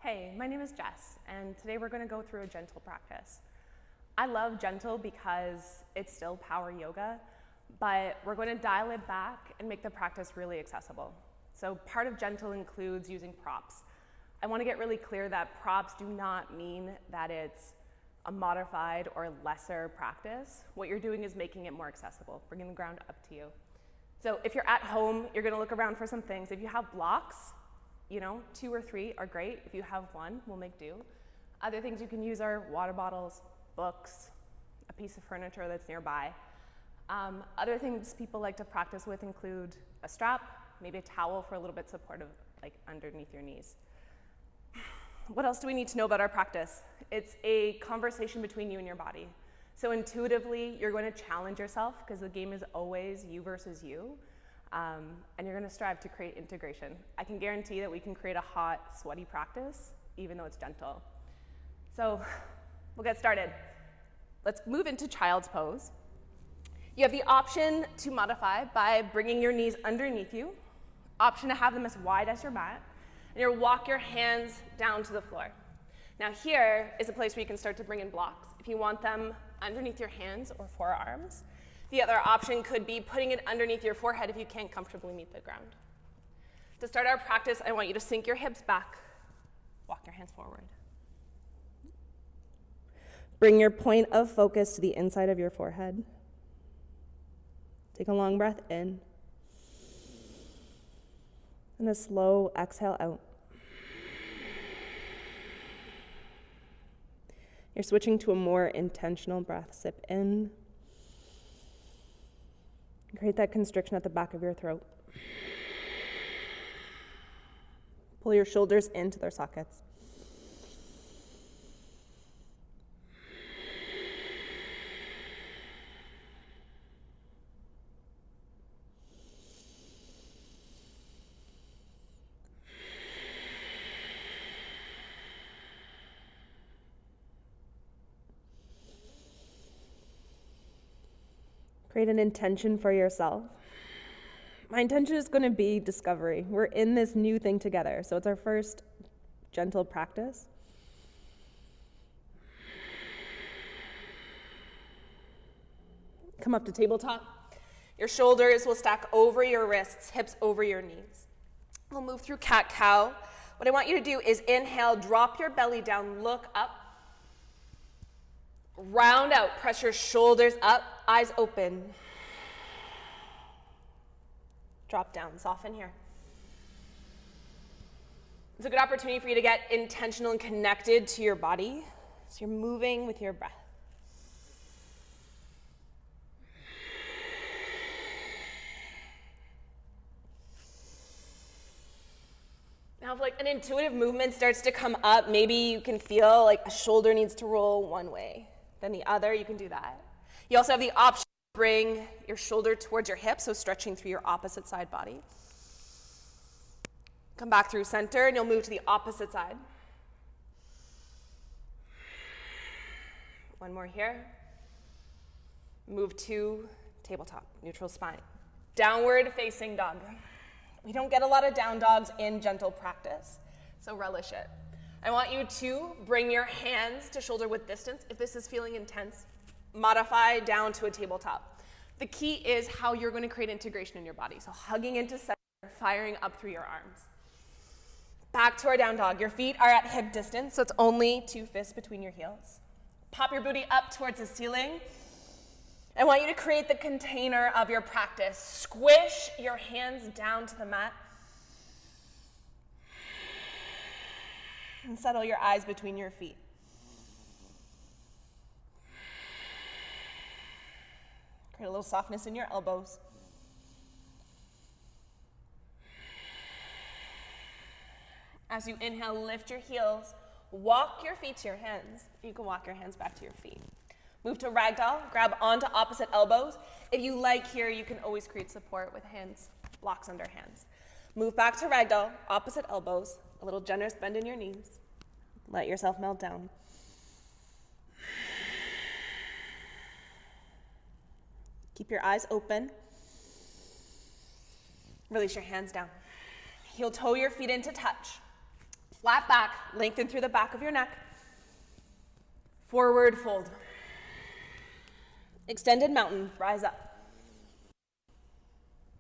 Hey, my name is Jess, and today we're going to go through a gentle practice. I love gentle because it's still power yoga, but we're going to dial it back and make the practice really accessible. So part of gentle includes using props. I want to get really clear that props do not mean that it's a modified or lesser practice. What you're doing is making it more accessible, bringing the ground up to you. So if you're at home, you're going to look around for some things. If you have blocks, 2 or 3 are great. If you have 1, we'll make do. Other things you can use are water bottles, books, a piece of furniture that's nearby. Other things people like to practice with include a strap, maybe a towel for a little bit supportive, like underneath your knees. What else do we need to know about our practice? It's a conversation between you and your body. So intuitively, you're going to challenge yourself because the game is always you versus you. And you're going to strive to create integration. I can guarantee that we can create a hot, sweaty practice, even though it's gentle. So we'll get started. Let's move into child's pose. You have the option to modify by bringing your knees underneath you, option to have them as wide as your mat, and you'll walk your hands down to the floor. Now here is a place where you can start to bring in blocks. If you want them underneath your hands or forearms, the other option could be putting it underneath your forehead if you can't comfortably meet the ground. To start our practice, I want you to sink your hips back, walk your hands forward. Bring your point of focus to the inside of your forehead. Take a long breath in, and a slow exhale out. You're switching to a more intentional breath. Sip in. Create that constriction at the back of your throat. Pull your shoulders into their sockets. Create an intention for yourself. My intention is going to be discovery. We're in this new thing together, so it's our first gentle practice. Come up to tabletop. Your shoulders will stack over your wrists, hips over your knees. We'll move through cat-cow. What I want you to do is inhale, drop your belly down, look up. Round out, press your shoulders up, eyes open. Drop down, soften here. It's a good opportunity for you to get intentional and connected to your body. So you're moving with your breath. Now if an intuitive movement starts to come up, maybe you can feel like a shoulder needs to roll one way, then the other, you can do that. You also have the option to bring your shoulder towards your hip, so stretching through your opposite side body. Come back through center, and you'll move to the opposite side. One more here. Move to tabletop, neutral spine. Downward facing dog. We don't get a lot of down dogs in gentle practice, so relish it. I want you to bring your hands to shoulder width distance. If this is feeling intense, modify down to a tabletop. The key is how you're going to create integration in your body. So hugging into center, firing up through your arms. Back to our down dog. Your feet are at hip distance, so it's only 2 fists between your heels. Pop your booty up towards the ceiling. I want you to create the container of your practice. Squish your hands down to the mat. And settle your eyes between your feet. Create a little softness in your elbows. As you inhale, lift your heels. Walk your feet to your hands. You can walk your hands back to your feet. Move to ragdoll. Grab onto opposite elbows. If you like here, you can always create support with hands, blocks under hands. Move back to ragdoll, opposite elbows. A little generous bend in your knees. Let yourself melt down. Keep your eyes open. Release your hands down. Heel toe your feet into touch. Flat back, lengthen through the back of your neck. Forward fold. Extended mountain, rise up.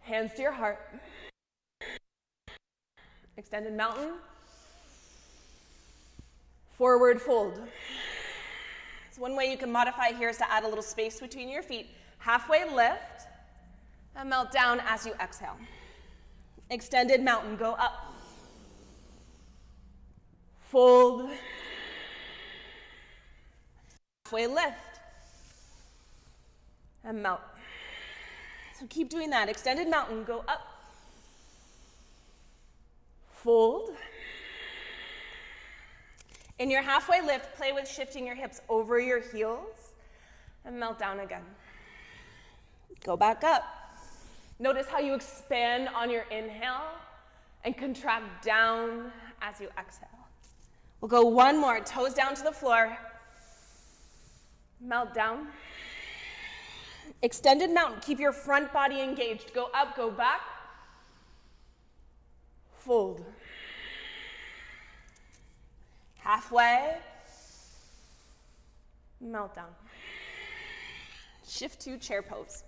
Hands to your heart. Extended mountain. Forward fold. So one way you can modify here is to add a little space between your feet. Halfway lift and melt down as you exhale. Extended mountain, go up. Fold. Halfway lift and melt. So keep doing that. Extended mountain, go up. Fold. In your halfway lift, play with shifting your hips over your heels and melt down again. Go back up. Notice how you expand on your inhale and contract down as you exhale. We'll go one more, toes down to the floor. Melt down. Extended mountain, keep your front body engaged. Go up, go back. Fold. Halfway. Melt down. Shift to chair pose.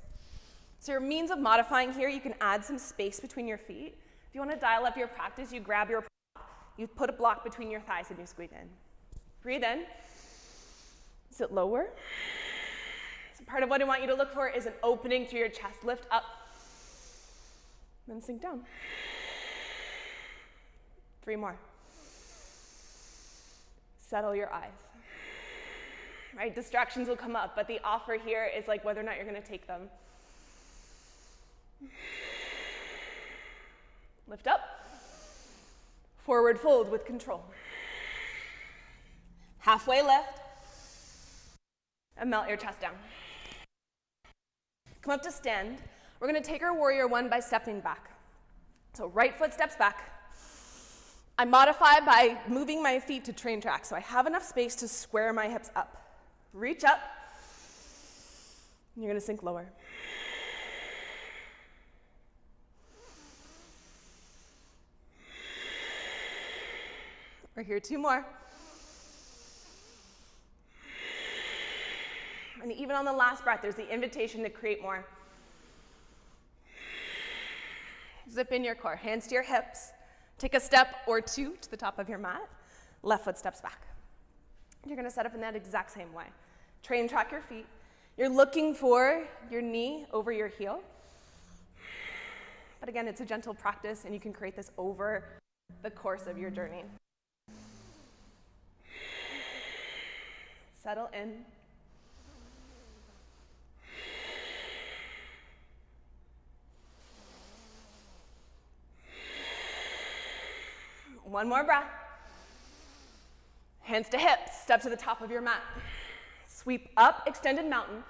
So your means of modifying here, you can add some space between your feet. If you want to dial up your practice, you grab your prop, you put a block between your thighs and you squeeze in. Breathe in. Sit lower. So part of what I want you to look for is an opening through your chest. Lift up. Then sink down. 3 more. Settle your eyes. Right? Distractions will come up, but the offer here is like whether or not you're going to take them. Lift up. Forward fold with control. Halfway lift. And melt your chest down. Come up to stand. We're going to take our warrior one by stepping back. So right foot steps back. I modify by moving my feet to train track, so I have enough space to square my hips up. Reach up. And you're going to sink lower. We're here 2 more. And even on the last breath, there's the invitation to create more. Zip in your core, hands to your hips. Take a step or 2 to the top of your mat. Left foot steps back. You're going to set up in that exact same way. Train track your feet. You're looking for your knee over your heel. But again, it's a gentle practice, and you can create this over the course of your journey. Settle in. One more breath. Hands to hips, step to the top of your mat. Sweep up, extended mountain.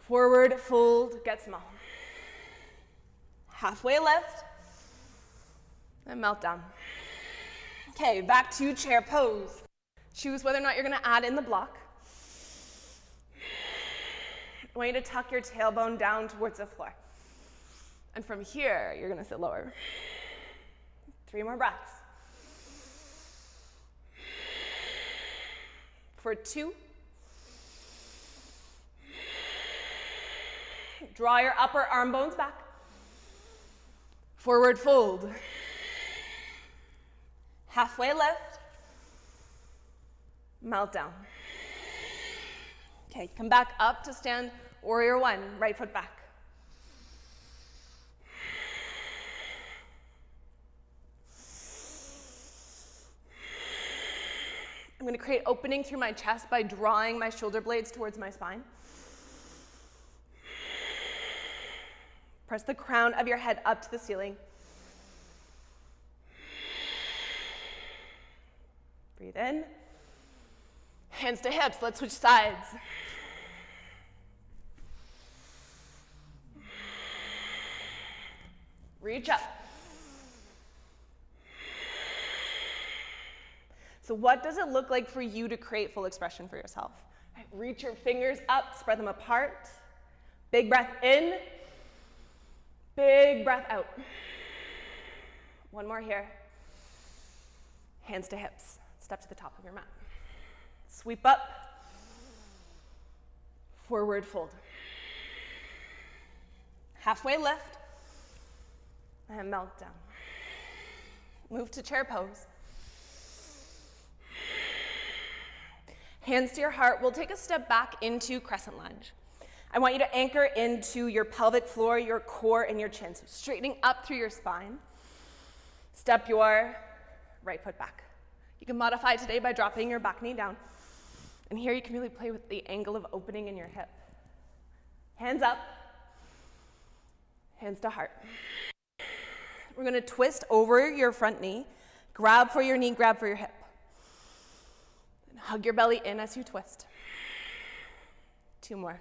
Forward, fold, get small. Halfway lift, and melt down. Okay, back to chair pose. Choose whether or not you're going to add in the block. I want you to tuck your tailbone down towards the floor. And from here, you're going to sit lower. 3 more breaths. For 2. Draw your upper arm bones back. Forward fold. Halfway lift. Melt down. Okay, come back up to stand warrior one, right foot back. I'm going to create opening through my chest by drawing my shoulder blades towards my spine. Press the crown of your head up to the ceiling. Breathe in. Hands to hips. Let's switch sides. Reach up. So what does it look like for you to create full expression for yourself? Right, reach your fingers up, spread them apart. Big breath in. Big breath out. One more here. Hands to hips. Step to the top of your mat. Sweep up. Forward fold. Halfway lift. And melt down. Move to chair pose. Hands to your heart. We'll take a step back into Crescent Lunge. I want you to anchor into your pelvic floor, your core, and your chin. So straightening up through your spine. Step your right foot back. You can modify today by dropping your back knee down. And here you can really play with the angle of opening in your hip. Hands up. Hands to heart. We're going to twist over your front knee. Grab for your knee, grab for your hip. And hug your belly in as you twist. 2 more.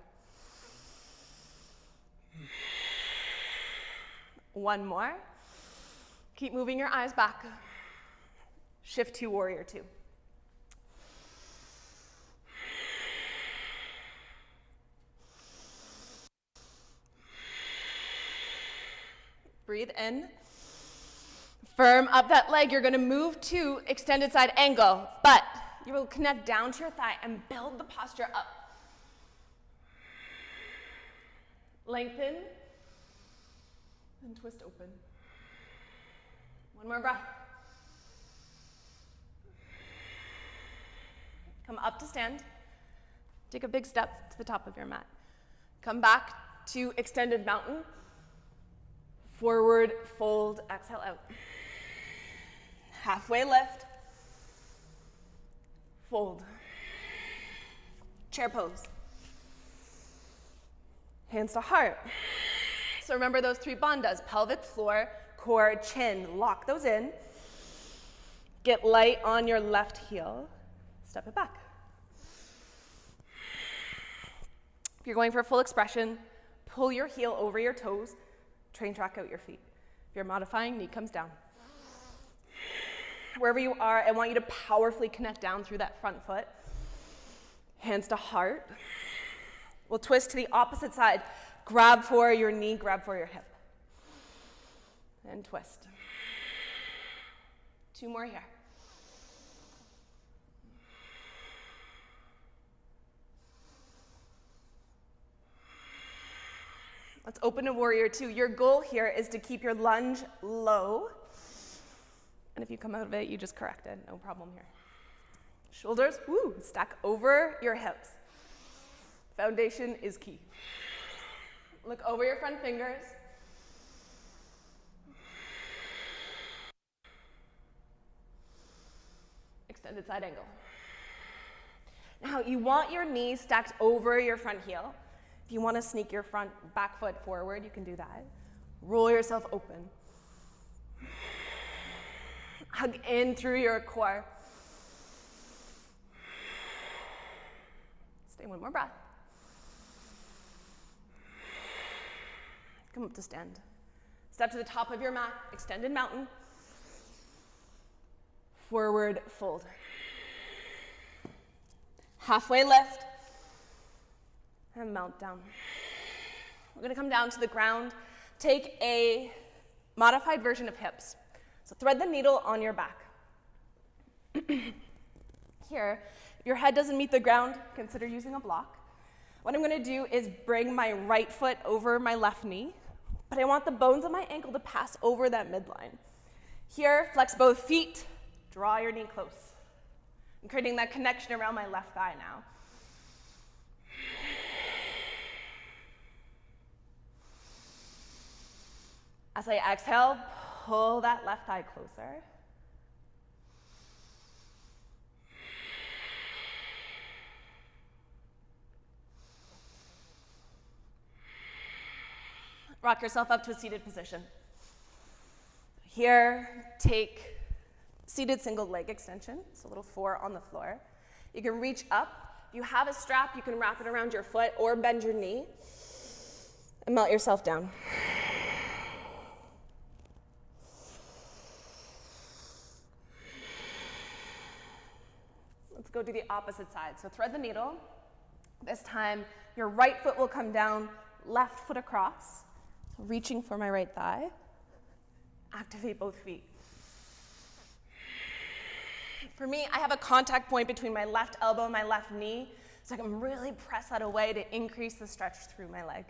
1 more. Keep moving your eyes back. Shift to warrior 2. Breathe in. Firm up that leg. You're going to move to extended side angle, but you will connect down to your thigh and build the posture up. Lengthen and twist open. 1 more breath. Come up to stand. Take a big step to the top of your mat. Come back to extended mountain. Forward fold, exhale out. Halfway lift. Fold. Chair pose. Hands to heart. So remember those 3 bandhas: pelvic floor, core, chin. Lock those in. Get light on your left heel. Step it back. If you're going for full expression, pull your heel over your toes. Train track out your feet. If you're modifying, knee comes down. Wherever you are, I want you to powerfully connect down through that front foot. Hands to heart. We'll twist to the opposite side. Grab for your knee, grab for your hip. And twist. 2 more here. Let's open to warrior 2. Your goal here is to keep your lunge low. And if you come out of it, you just correct it. No problem here. Shoulders, stack over your hips. Foundation is key. Look over your front fingers. Extended side angle. Now, you want your knees stacked over your front heel. If you want to sneak your back foot forward, you can do that. Roll yourself open. Hug in through your core. Stay 1 more breath. Come up to stand. Step to the top of your mat, extended mountain. Forward fold. Halfway lift. And melt down. We're going to come down to the ground. Take a modified version of hips. So thread the needle on your back. Here, if your head doesn't meet the ground, consider using a block. What I'm going to do is bring my right foot over my left knee, but I want the bones of my ankle to pass over that midline. Here, flex both feet, draw your knee close. I'm creating that connection around my left thigh now. As I exhale, pull that left thigh closer. Rock yourself up to a seated position. Here, take seated single leg extension, so a little 4 on the floor. You can reach up. If you have a strap, you can wrap it around your foot or bend your knee and melt yourself down. Let's go to the opposite side. So thread the needle. This time, your right foot will come down, left foot across. So reaching for my right thigh. Activate both feet. For me, I have a contact point between my left elbow and my left knee, so I can really press that away to increase the stretch through my leg.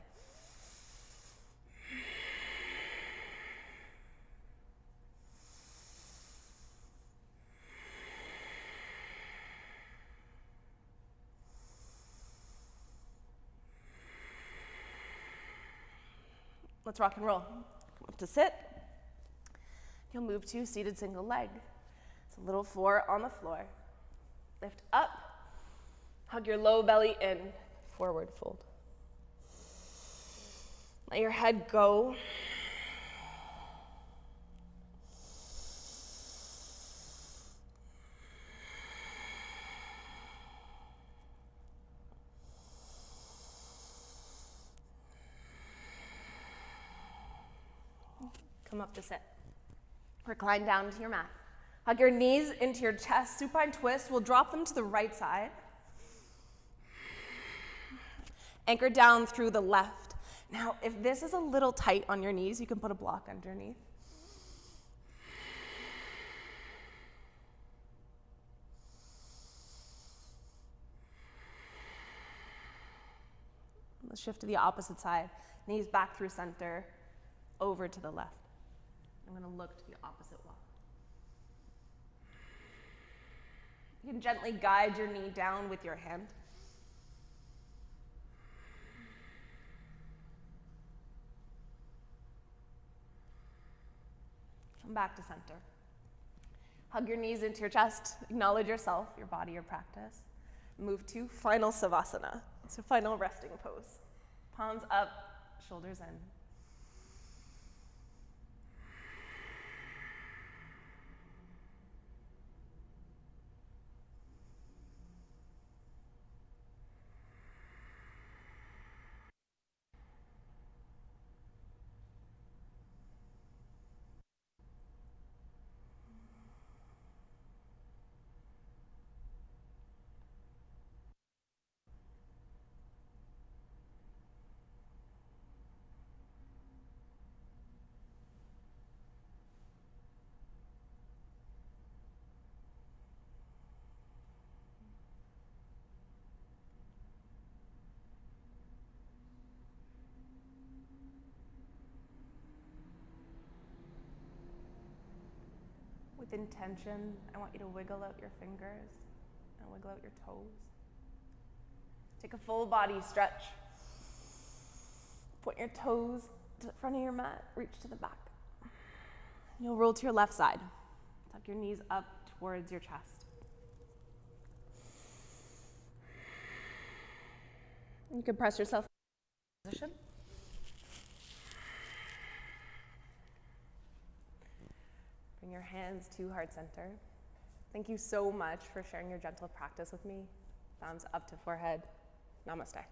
Let's rock and roll. Come up to sit. You'll move to seated single leg. It's a little 4 on the floor. Lift up, hug your low belly in, forward fold. Let your head go. Come up to sit. Recline down to your mat. Hug your knees into your chest. Supine twist. We'll drop them to the right side. Anchor down through the left. Now, if this is a little tight on your knees, you can put a block underneath. Let's shift to the opposite side. Knees back through center, over to the left. I'm going to look to the opposite wall. You can gently guide your knee down with your hand. Come back to center. Hug your knees into your chest. Acknowledge yourself, your body, your practice. Move to final Savasana. It's a final resting pose. Palms up, shoulders in. With intention, I want you to wiggle out your fingers and wiggle out your toes. Take a full body stretch. Point your toes to the front of your mat, reach to the back. You'll roll to your left side. Tuck your knees up towards your chest. You can press yourself in position. Bring your hands to heart center. Thank you so much for sharing your gentle practice with me. Thumbs up to forehead. Namaste.